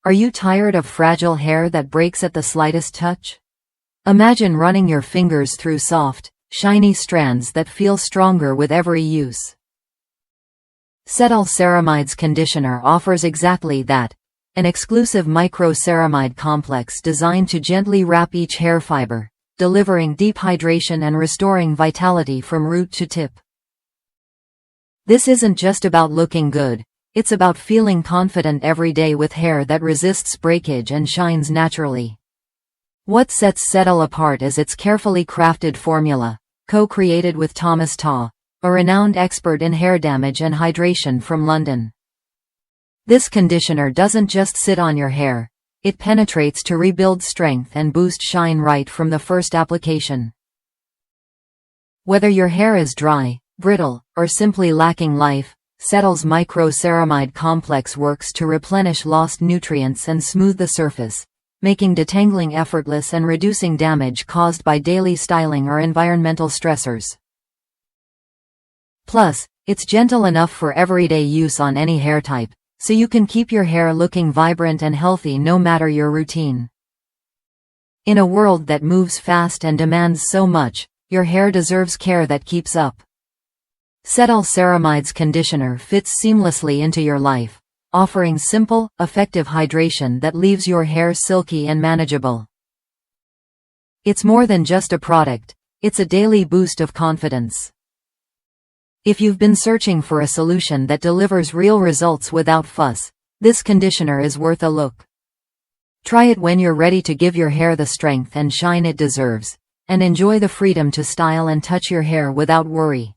Are you tired of fragile hair that breaks at the slightest touch? Imagine running your fingers through soft, shiny strands that feel stronger with every use. Sedal Ceramides Conditioner offers exactly that, an exclusive micro-ceramide complex designed to gently wrap each hair fiber, delivering deep hydration and restoring vitality from root to tip. This isn't just about looking good, it's about feeling confident every day with hair that resists breakage and shines naturally. What sets Sedal apart is its carefully crafted formula, co-created with Thomas Taw, a renowned expert in hair damage and hydration from London. This conditioner doesn't just sit on your hair, it penetrates to rebuild strength and boost shine right from the first application. Whether your hair is dry, brittle, or simply lacking life, Sedal's micro-ceramide complex works to replenish lost nutrients and smooth the surface, making detangling effortless and reducing damage caused by daily styling or environmental stressors. Plus, it's gentle enough for everyday use on any hair type, so you can keep your hair looking vibrant and healthy no matter your routine. In a world that moves fast and demands so much, your hair deserves care that keeps up. Sedal Ceramides Conditioner fits seamlessly into your life, offering simple, effective hydration that leaves your hair silky and manageable. It's more than just a product, it's a daily boost of confidence. If you've been searching for a solution that delivers real results without fuss, this conditioner is worth a look. Try it when you're ready to give your hair the strength and shine it deserves, and enjoy the freedom to style and touch your hair without worry.